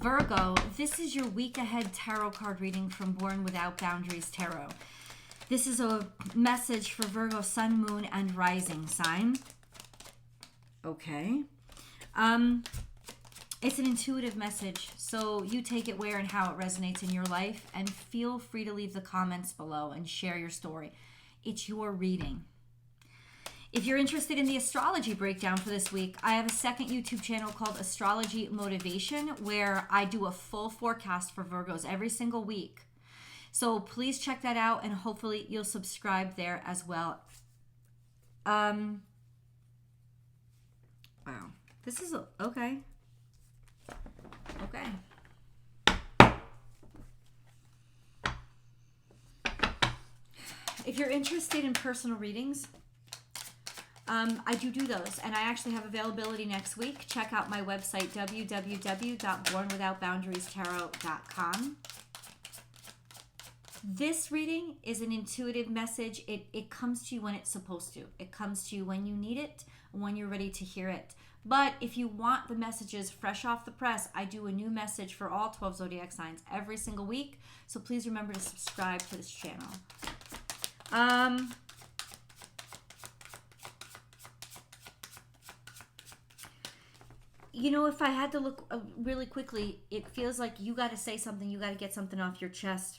Virgo, this is your week ahead tarot card reading from Born Without Boundaries Tarot. This is a message for Virgo sun, moon, and rising sign. Okay. It's an intuitive message, so you take it where and how it resonates in your life, and feel free to leave the comments below and share your story. It's your reading. If you're interested in the astrology breakdown for this week, I have a second YouTube channel called Astrology Motivation where I do a full forecast for Virgos every single week. So please check that out, and hopefully you'll subscribe there as well. Wow. This is okay. Okay. If you're interested in personal readings, I do those, and I actually have availability next week. Check out my website, www.bornwithoutboundariestarot.com. This reading is an intuitive message. It comes to you when it's supposed to. It comes to you when you need it, when you're ready to hear it. But if you want the messages fresh off the press, I do a new message for all 12 zodiac signs every single week. So please remember to subscribe to this channel. You know, if I had to look really quickly, it feels like you got to say something. You got to get something off your chest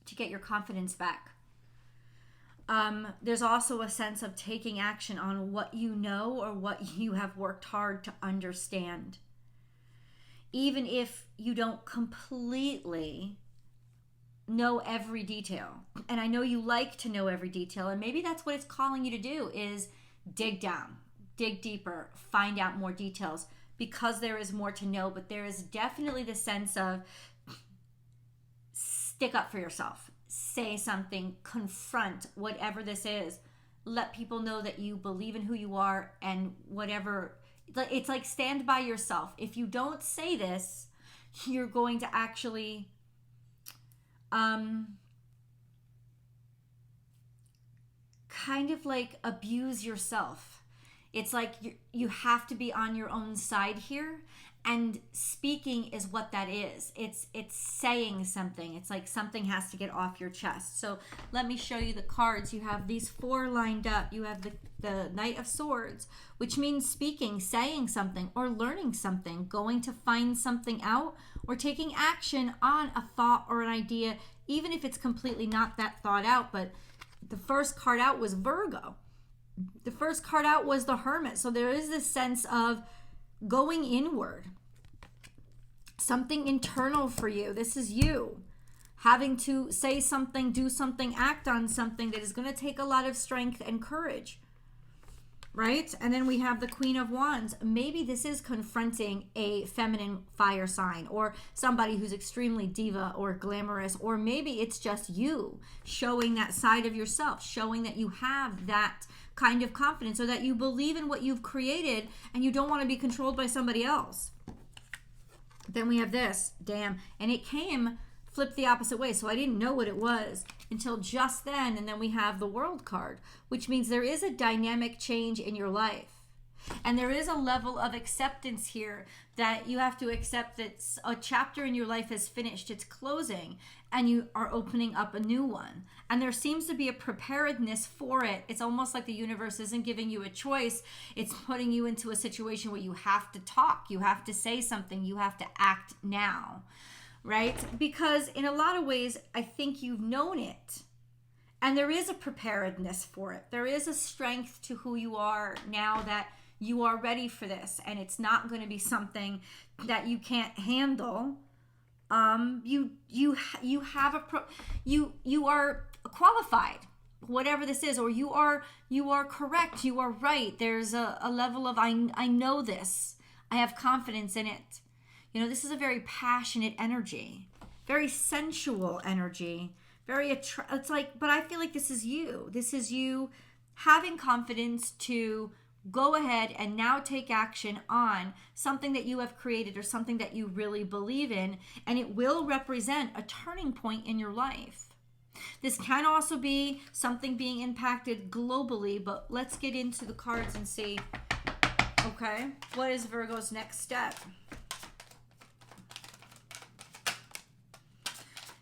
to get your confidence back. There's also a sense of taking action on what you know or what you have worked hard to understand. Even if you don't completely know every detail. And I know you like to know every detail, and maybe that's what it's calling you to do, is dig down. Dig deeper, find out more details, because there is more to know. But there is definitely the sense of stick up for yourself, say something, confront whatever this is, let people know that you believe in who you are, and whatever, it's like stand by yourself. If you don't say this, you're going to actually kind of like abuse yourself. It's like you have to be on your own side here, and speaking is what that is. It's saying something. It's like something has to get off your chest. So let me show you the cards. You have these four lined up. You have the Knight of Swords, which means speaking, saying something, or learning something, going to find something out, or taking action on a thought or an idea, even if it's completely not that thought out. But the first card out was Virgo. The first card out was the Hermit. So there is this sense of going inward. Something internal for you. This is you having to say something, do something, act on something that is going to take a lot of strength and courage. Right? And then we have the Queen of Wands. Maybe this is confronting a feminine fire sign, or somebody who's extremely diva or glamorous, or maybe it's just you showing that side of yourself, showing that you have that kind of confidence, or that you believe in what you've created and you don't want to be controlled by somebody else. Then we have this, damn, and it came flipped the opposite way, so I didn't know what it was until just then. And then we have the World card, which means there is a dynamic change in your life, and there is a level of acceptance here, that you have to accept that a chapter in your life is finished, it's closing, and you are opening up a new one. And there seems to be a preparedness for it. It's almost like the universe isn't giving you a choice. It's putting you into a situation where you have to talk, you have to say something, you have to act now, right? Because in a lot of ways, I think you've known it. And there is a preparedness for it. There is a strength to who you are now, that you are ready for this, and it's not going to be something that you can't handle. You are qualified, whatever this is, or you are correct, you are right. There's a level of I know this, I have confidence in it. You know, this is a very passionate energy, very sensual energy, it's like, but I feel like this is you. This is you having confidence to go ahead and now take action on something that you have created, or something that you really believe in, and it will represent a turning point in your life. This can also be something being impacted globally, but let's get into the cards and see, okay, what is Virgo's next step?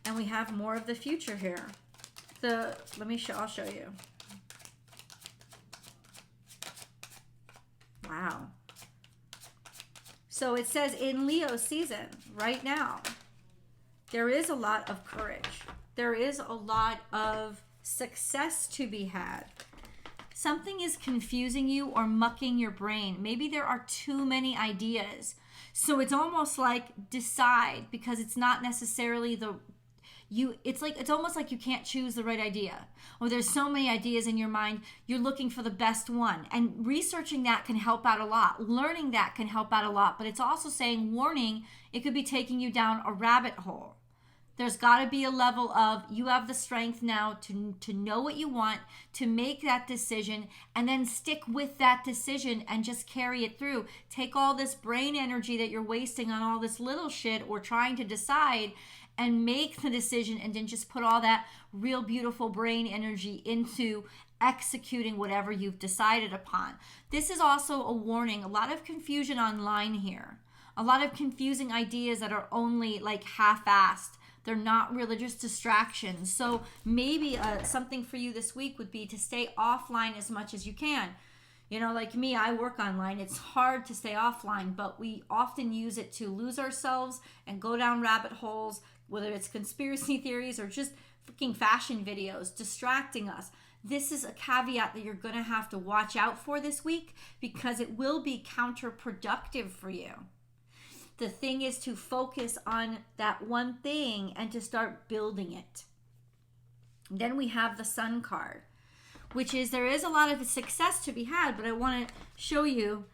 And we have more of the future here. I'll show you. Wow. So it says in Leo season right now, there is a lot of courage. There is a lot of success to be had. Something is confusing you or mucking your brain. Maybe there are too many ideas. So it's almost like decide, because it's not necessarily it's almost like you can't choose the right idea. Or there's so many ideas in your mind, you're looking for the best one. And researching that can help out a lot. Learning that can help out a lot. But it's also saying, warning, it could be taking you down a rabbit hole. There's got to be a level of, you have the strength now to know what you want, to make that decision, and then stick with that decision and just carry it through. Take all this brain energy that you're wasting on all this little shit or trying to decide, and make the decision, and then just put all that real beautiful brain energy into executing whatever you've decided upon. This is also a warning. A lot of confusion online here. A lot of confusing ideas that are only like half-assed. They're not really just distractions. So maybe something for you this week would be to stay offline as much as you can. You know, like me, I work online. It's hard to stay offline, but we often use it to lose ourselves and go down rabbit holes, whether it's conspiracy theories or just freaking fashion videos distracting us. This is a caveat that you're going to have to watch out for this week, because it will be counterproductive for you. The thing is to focus on that one thing and to start building it. Then we have the Sun card, which is, there is a lot of success to be had, but I want to show you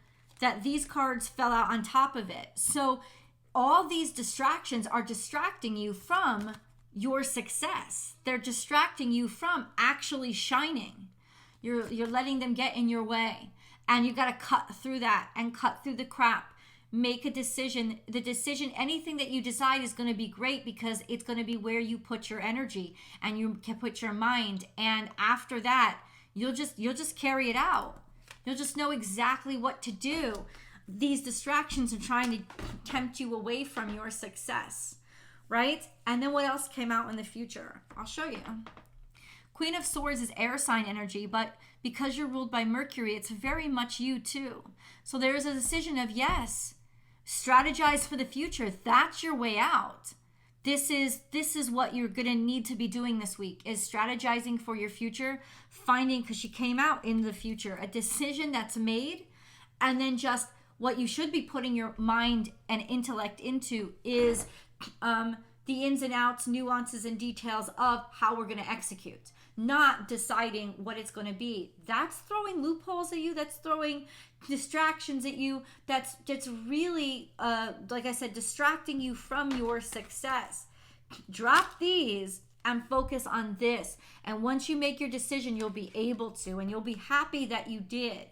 that these cards fell out on top of it. So all these distractions are distracting you from your success. They're distracting you from actually shining. You're letting them get in your way, and you got to cut through that and cut through the crap. Make a decision. The decision, anything that you decide, is going to be great, because it's going to be where you put your energy and you can put your mind. And after that, you'll just carry it out. You'll just know exactly what to do. These distractions are trying to tempt you away from your success, right? And then what else came out in the future? I'll show you. Queen of Swords is air sign energy, but because you're ruled by Mercury, it's very much you too. So there's a decision of, yes, strategize for the future. That's your way out. This is what you're going to need to be doing this week, is strategizing for your future, finding, because she came out in the future, a decision that's made, and then just what you should be putting your mind and intellect into is the ins and outs, nuances, and details of how we're going to execute, not deciding what it's going to be. That's throwing loopholes at you. That's throwing distractions at you. That's really, like I said, distracting you from your success. Drop these and focus on this. And once you make your decision, you'll be able to, and you'll be happy that you did.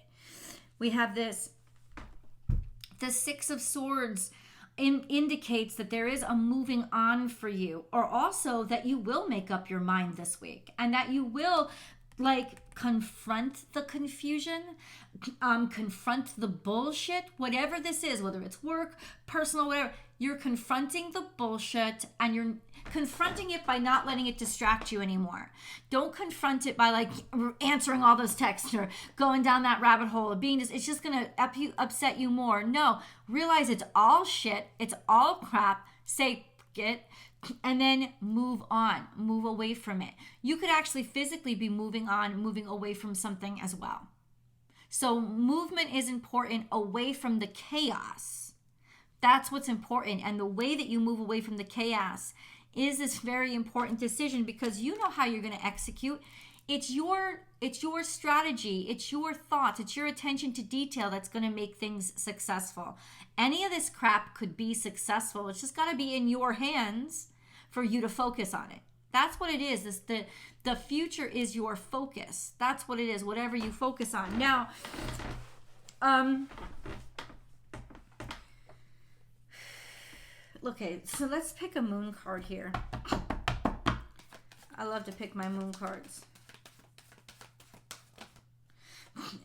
We have this. The Six of Swords indicates that there is a moving on for you, or also that you will make up your mind this week, and that you will confront the confusion, confront the bullshit, whatever this is, whether it's work, personal, whatever. You're confronting the bullshit, and you're confronting it by not letting it distract you anymore. Don't confront it by answering all those texts or going down that rabbit hole of being it's just gonna upset you more. No, realize it's all shit, it's all crap, say it, and then move on, move away from it. You could actually physically be moving on, moving away from something as well. So movement is important away from the chaos. That's what's important. And the way that you move away from the chaos is this very important decision, because you know how you're going to execute. It's your strategy, it's your thoughts, it's your attention to detail that's going to make things successful. Any of this crap could be successful. It's just got to be in your hands for you to focus on it. That's what it is. The future is your focus. That's what it is, whatever you focus on. Now, okay, so let's pick a moon card here. I love to pick my moon cards.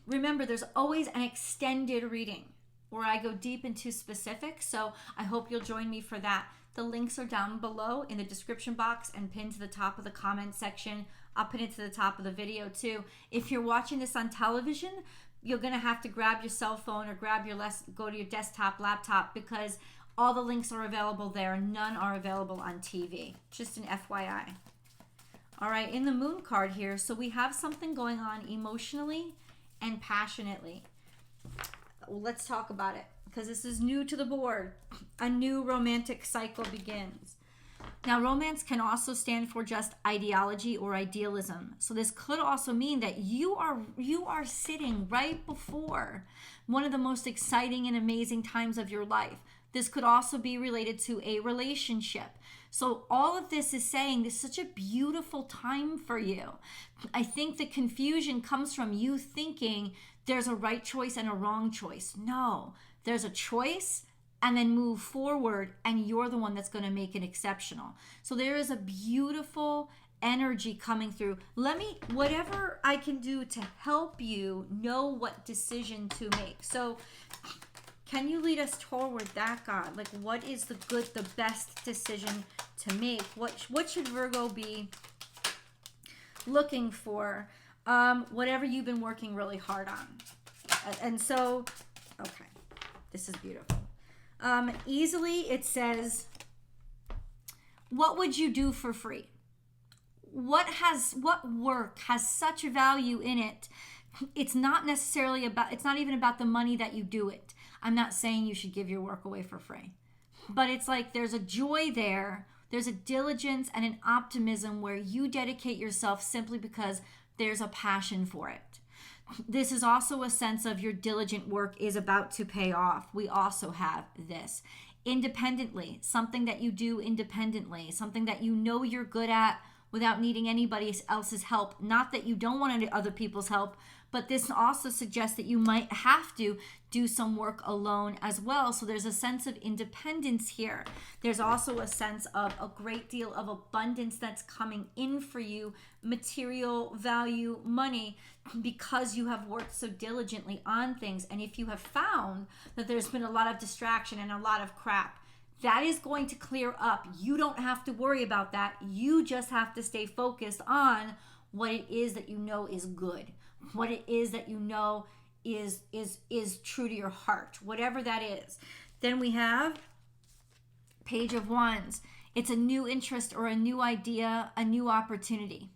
Remember, there's always an extended reading where I go deep into specifics, so I hope you'll join me for that. The links are down below in the description box and pinned to the top of the comment section. I'll pin it to the top of the video too. If you're watching this on television, you're going to have to grab your cell phone or go to your desktop, laptop, because all the links are available there. None are available on TV. Just an FYI. All right, in the moon card here, so we have something going on emotionally and passionately. Let's talk about it, because this is new to the board. A new romantic cycle begins. Now, romance can also stand for just ideology or idealism. So this could also mean that you are sitting right before one of the most exciting and amazing times of your life. This could also be related to a relationship. So all of this is saying this is such a beautiful time for you. I think the confusion comes from you thinking there's a right choice and a wrong choice. No, there's a choice, and then move forward, and you're the one that's going to make it exceptional. So there is a beautiful energy coming through. Whatever I can do to help you know what decision to make. So can you lead us toward that, God? Like, what is the best decision to make? What should Virgo be looking for? Whatever you've been working really hard on. And so, okay, this is beautiful. Easily it says, what would you do for free? What work has such value in it? It's not even about the money that you do it. I'm not saying you should give your work away for free, but it's like there's a joy there. There's a diligence and an optimism where you dedicate yourself simply because there's a passion for it. This is also a sense of your diligent work is about to pay off. We also have this. Independently, something that you do independently, something that you know you're good at without needing anybody else's help. Not that you don't want any other people's help, but this also suggests that you might have to do some work alone as well. So there's a sense of independence here. There's also a sense of a great deal of abundance that's coming in for you, material value, money, because you have worked so diligently on things. And if you have found that there's been a lot of distraction and a lot of crap, that is going to clear up. You don't have to worry about that. You just have to stay focused on what it is that you know is good, what it is that you know is true to your heart, whatever that is. Then we have Page of Wands. It's a new interest or a new idea, a new opportunity.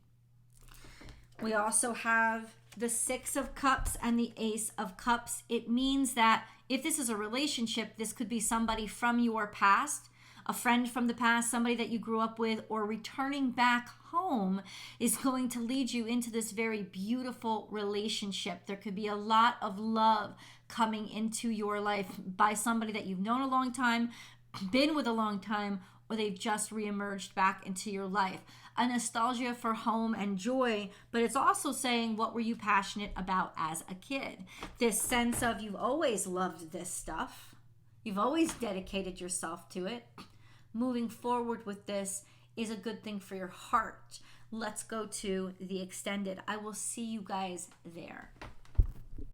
We also have the Six of Cups and the Ace of Cups. It means that if this is a relationship, this could be somebody from your past, a friend from the past, somebody that you grew up with, or returning back home is going to lead you into this very beautiful relationship. There could be a lot of love coming into your life by somebody that you've known a long time, been with a long time, or they've just reemerged back into your life. A nostalgia for home and joy, but it's also saying, what were you passionate about as a kid? This sense of you've always loved this stuff. You've always dedicated yourself to it. Moving forward with this is a good thing for your heart. Let's go to the extended. I will see you guys there.